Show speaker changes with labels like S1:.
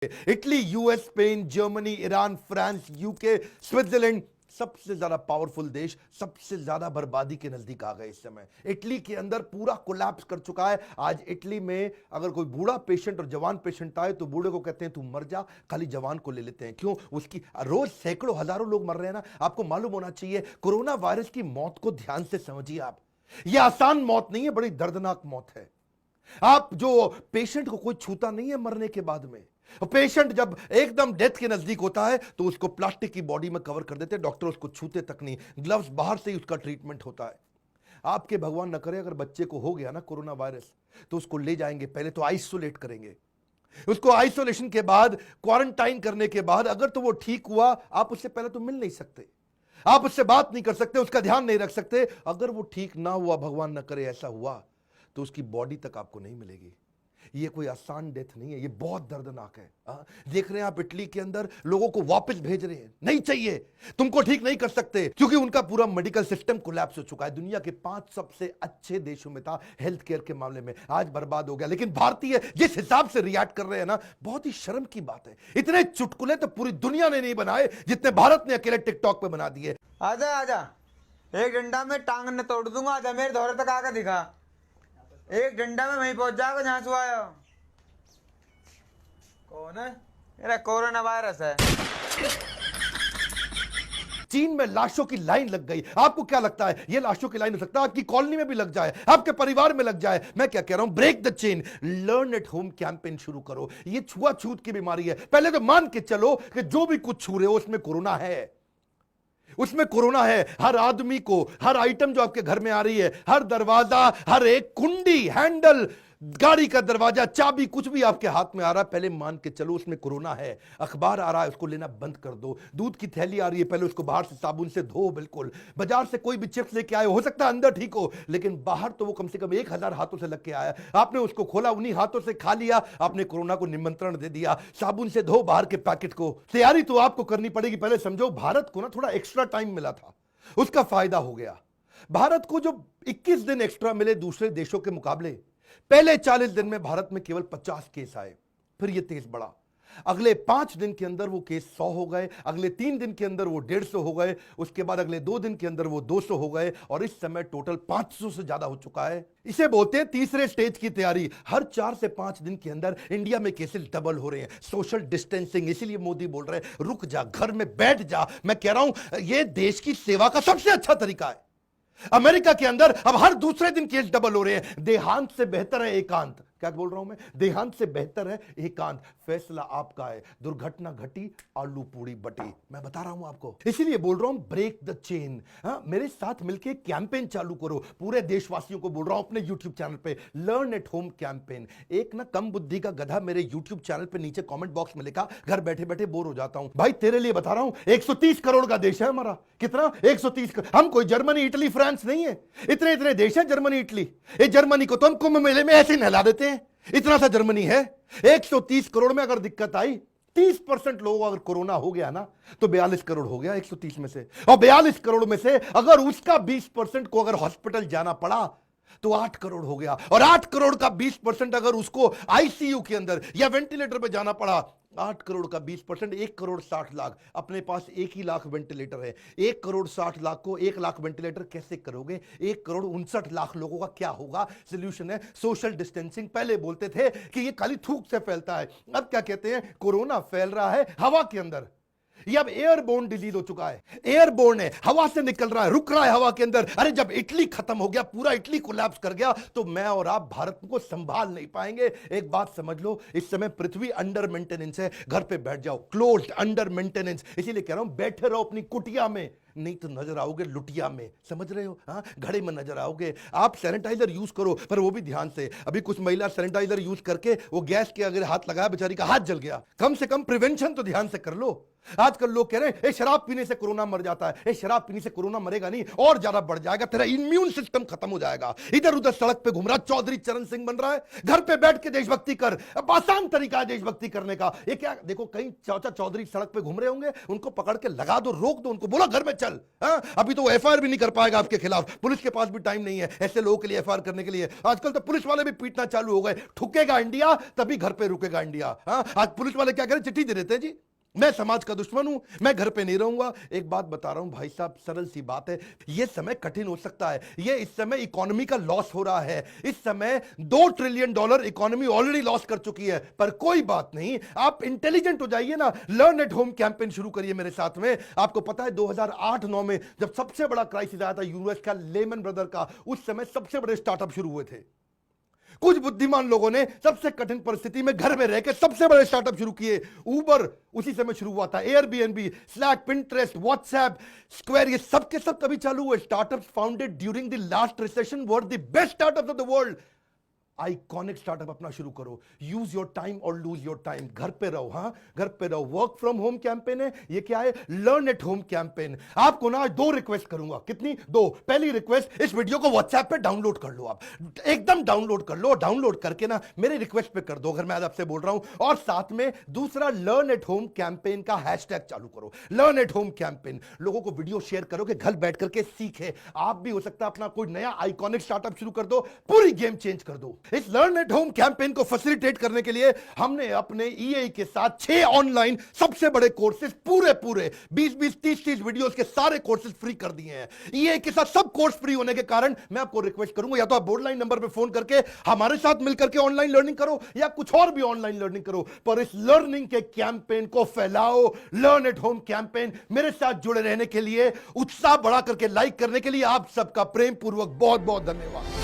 S1: Italy, US, Spain, Germany, Iran, France, UK, Switzerland, सबसे ज्यादा powerful देश सबसे ज्यादा बर्बादी के नजदीक आ गए इस समय। इटली के अंदर पूरा कोलैप्स कर चुका है। आज इटली में अगर कोई बूढ़ा पेशेंट और जवान पेशेंट आए तो बूढ़े को कहते हैं तू मर जा, खाली जवान को ले लेते हैं। क्यों? उसकी रोज सैकड़ों हजारों लोग मर रहे हैं ना। आपको मालूम होना चाहिए, कोरोना वायरस की मौत को ध्यान से समझिए आप। यह आसान मौत नहीं है, बड़ी दर्दनाक मौत है। आप जो पेशेंट को कोई छूता नहीं है मरने के बाद में, पेशेंट जब एकदम डेथ के नजदीक होता है तो उसको प्लास्टिक की बॉडी में कवर कर देते हैं, डॉक्टर उसको छूते तक नहीं, ग्लव्स बाहर से ही उसका ट्रीटमेंट होता है। आपके भगवान न करे अगर बच्चे को हो गया ना कोरोना वायरस, तो उसको ले जाएंगे, पहले तो आइसोलेट करेंगे, उसको आइसोलेशन के बाद क्वारंटाइन करने के बाद अगर तो वो ठीक हुआ, आप उससे पहले तो मिल नहीं सकते, आप उससे बात नहीं कर सकते, उसका ध्यान नहीं रख सकते। अगर वो ठीक ना हुआ, भगवान न करे ऐसा हुआ, तो उसकी बॉडी तक आपको नहीं मिलेगी। ये कोई आसान डेथ नहीं है, ये बहुत दर्दनाक है। देख रहे हैं आप इटली के अंदर लोगों को वापस भेज रहे हैं, नहीं चाहिए, तुमको ठीक नहीं कर सकते, क्योंकि उनका पूरा मेडिकल सिस्टम कोलैप्स हो चुका है। दुनिया के 5 सबसे अच्छे देशों में था हेल्थ केयर के मामले में, आज बर्बाद हो गया। लेकिन भारतीय जिस हिसाब से रिएक्ट कर रहे हैं ना, बहुत ही शर्म की बात है। इतने चुटकुले तो पूरी दुनिया ने नहीं बनाए जितने भारत ने अकेले टिकटॉक पे बना दिए।
S2: आजा आजा, एक डंडा में टांग ने तोड़ दूंगा। आजा मेरे दौरे तक आकर दिखा, एक डंडा में वहीं पहुंच जाएगा जहां से आया। कौन है? मेरा कोरोना वायरस है।
S1: चीन में लाशों की लाइन लग गई। आपको क्या लगता है ये लाशों की लाइन हो सकता है आपकी कॉलोनी में भी लग जाए, आपके परिवार में लग जाए? मैं क्या कह रहा हूं, break the chain, learn at home campaign शुरू करो। ये छुआछूत की बीमारी है, पहले तो मान के चलो कि जो भी कुछ छू रहे हो उसमें कोरोना है, उसमें कोरोना है। हर आदमी को, हर आइटम जो आपके घर में आ रही है, हर दरवाजा, हर एक कुंडी, हैंडल, गाड़ी का दरवाजा, चाबी, कुछ भी आपके हाथ में आ रहा है, पहले मान के चलो उसमें कोरोना है। अखबार आ रहा है, उसको लेना बंद कर दो। दूध की थैली आ रही है, पहले उसको बाहर से साबुन से धो। बिल्कुल, बाजार से कोई भी चिप्स लेके आए, हो सकता है अंदर ठीक हो, लेकिन बाहर तो वो कम से कम 1000 हाथों से लग के आया। आपने उसको खोला, उन्हीं हाथों से खा लिया, आपने कोरोना को निमंत्रण दे दिया। साबुन से धो बाहर के पैकेट को। तैयारी तो आपको करनी पड़ेगी। पहले समझो, भारत को ना थोड़ा एक्स्ट्रा टाइम मिला था, उसका फायदा हो गया। भारत को जो 21 दिन एक्स्ट्रा मिले दूसरे देशों के मुकाबले, पहले 40 दिन में भारत में केवल 50 केस आए, फिर यह तेज बढ़ा। अगले 5 दिन के अंदर वो केस 100 हो गए, अगले 3 दिन के अंदर वो 150 हो गए, उसके बाद अगले 2 दिन के अंदर वो 200 हो गए, और इस समय टोटल 500 से ज्यादा हो चुका है। इसे बोलते हैं तीसरे स्टेज की तैयारी। हर 4 से 5 दिन के अंदर इंडिया में केसेस डबल हो रहे हैं। सोशल डिस्टेंसिंग, इसीलिए मोदी बोल रहे हैं रुक जा, घर में बैठ जा। मैं कह रहा हूं यह देश की सेवा का सबसे अच्छा तरीका है। अमेरिका के अंदर अब हर दूसरे दिन केस डबल हो रहे हैं। देहांत से बेहतर है एकांत। क्या बोल रहा हूं मैं? देहांत से बेहतर है एकांत। फैसला आपका है। दुर्घटना घटी, आलू पूड़ी बटी। मैं बता रहा हूं आपको, इसीलिए बोल रहा हूं ब्रेक द चेन। मेरे साथ मिलकर कैंपेन चालू करो। पूरे देशवासियों को बोल रहा हूं अपने यूट्यूब चैनल पे, लर्न एट होम कैंपेन। एक ना कम बुद्धि का गधा मेरे यूट्यूब चैनल पे नीचे कमेंट बॉक्स में लिखा, घर बैठे बैठे बोर हो जाता हूं। भाई तेरे लिए बता रहा हूं, 130 करोड़ का देश है हमारा। कितना? 130 करोड़। हम कोई जर्मनी, इटली, फ्रांस नहीं है। इतने इतने देश है जर्मनी, इटली। ये जर्मनी को तो हम कुंभ मेले में ऐसे नहला देते हैं, इतना सा जर्मनी है। 130 करोड़ में अगर दिक्कत आई, 30% लोगों को अगर कोरोना हो गया ना, तो 42 करोड़ हो गया 130 में से। और 42 करोड़ में से अगर उसका 20% को अगर हॉस्पिटल जाना पड़ा, तो 8 करोड़ हो गया। और 8 करोड़ का 20% अगर उसको आईसीयू के अंदर या वेंटिलेटर पे जाना पड़ा, 8 करोड़ का 20%, 1 करोड़ 60 लाख। अपने पास 1 ही लाख वेंटिलेटर है। 1 करोड़ 60 लाख को 1 लाख वेंटिलेटर कैसे करोगे? 1 करोड़ 59 लाख लोगों का क्या होगा? सोल्यूशन है सोशल डिस्टेंसिंग। पहले बोलते थे कि ये खाली थूक से फैलता है, अब क्या कहते हैं? कोरोना फैल रहा है हवा के अंदर। ये अब एयरबोर्न डिजीज हो चुका है। एयरबोर्न है, हवा से निकल रहा है, रुक रहा है हवा के अंदर। अरे जब इटली खत्म हो गया, पूरा इटली कोलैप्स कर गया, तो मैं और आप भारत को संभाल नहीं पाएंगे। एक बात समझ लो, इस समय पृथ्वी अंडर मेंटेनेंस है। घर पे बैठ जाओ, क्लोज्ड अंडर मेंटेनेंस। इसीलिए कह रहा हूं बैठे रहो अपनी कुटिया में, नहीं तो नजर आओगे लुटिया में। समझ रहे हो? हाँ, घड़े में नजर आओगे। आप सैनिटाइजर यूज करो, पर वो भी ध्यान से। अभी कुछ महिला सैनिटाइजर यूज करके वो गैस के अगर हाथ लगाया, बेचारी का हाथ जल गया। कम से कम प्रिवेंशन तो ध्यान से कर लो। आजकल लोग कह रहे हैं शराब पीने से कोरोना मर जाता है। शराब पीने से कोरोना मरेगा नहीं, और ज्यादा बढ़ जाएगा, तेरा इम्यून सिस्टम खत्म हो जाएगा। इधर उधर सड़क पे घूम रहा चौधरी चरण सिंह बन रहा है। घर पे बैठ के देशभक्ति कर। अब आसान तरीका है देशभक्ति करने का। ये क्या, देखो कहीं चाचा चौधरी सड़क पे घूम रहे होंगे, उनको पकड़ के लगा दो, रोक दो, उनको बोला घर में चल। हाँ, अभी तो वो एफआईआर भी नहीं कर पाएगा आपके खिलाफ, पुलिस के पास भी टाइम नहीं है ऐसे लोगों के लिए एफआईआर करने के लिए। आजकल तो पुलिस वाले भी पीटना चालू हो गए, ठुकेगा इंडिया तभी घर पे रुकेगा इंडिया। हाँ, आज पुलिस वाले क्या करें, चिट्ठी दे देते हैं जी, मैं समाज का दुश्मन हूं, मैं घर पे नहीं रहूंगा। एक बात बता रहा हूं भाई साहब, सरल सी बात है, यह समय कठिन हो सकता है, ये इस समय इकोनॉमी का लॉस हो रहा है, इस समय $2 ट्रिलियन इकोनॉमी ऑलरेडी लॉस कर चुकी है, पर कोई बात नहीं, आप इंटेलिजेंट हो जाइए ना, लर्न एट होम कैंपेन शुरू करिए मेरे साथ में। आपको पता है 2008-9 में जब सबसे बड़ा क्राइसिस आया था यूएस का, लेमन ब्रदर का, उस समय सबसे बड़े स्टार्टअप शुरू हुए थे। कुछ बुद्धिमान लोगों ने सबसे कठिन परिस्थिति में घर में रहकर सबसे बड़े स्टार्टअप शुरू किए। उबर उसी समय शुरू हुआ था, Airbnb, slack, Pinterest, WhatsApp, square, ये सब के सब तभी चालू हुए। Startups founded during the last recession were the best startups of the world. Iconic startup अपना शुरू करो, यूज योर टाइम और लूज योर टाइम। घर पे रहो, हाँ घर पे रहो। वर्क फ्रॉम होम कैंपेन है, ये क्या है, लर्न एट होम कैंपेन। आपको ना 2 रिक्वेस्ट करूंगा, कितनी, 2। पहली रिक्वेस्ट, इस वीडियो को व्हाट्सएप पे डाउनलोड कर लो, आप एकदम डाउनलोड कर लो, डाउनलोड करके ना मेरे रिक्वेस्ट पे कर दो अगर मैं आज आपसे बोल रहा हूं। और साथ में दूसरा, लर्न एट होम कैंपेन का हैशटैग चालू करो, लर्न एट होम कैंपेन। लोगों को वीडियो शेयर करो कि घर बैठ करके सीखे। आप भी हो सकता है अपना कोई नया आइकॉनिक स्टार्टअप शुरू कर दो, पूरी गेम चेंज कर दो। इस लर्न एट होम कैंपेन को फैसिलिटेट करने के लिए हमने अपने ईए के साथ 6 ऑनलाइन सबसे बड़े कोर्सेज, पूरे 20-20, 30-30 वीडियोस के सारे कोर्सेज फ्री कर दिए हैं। ईए के साथ सब कोर्स फ्री होने के कारण मैं आपको रिक्वेस्ट करूंगा, या तो आप बोर्ड लाइन नंबर पे फोन करके हमारे साथ मिलकर के ऑनलाइन लर्निंग करो, या कुछ और भी ऑनलाइन लर्निंग करो, पर इस लर्निंग के कैंपेन को फैलाओ। लर्न एट होम कैंपेन मेरे साथ जुड़े रहने के लिए, उत्साह बढ़ा करके लाइक करने के लिए आप सबका प्रेम पूर्वक बहुत बहुत धन्यवाद।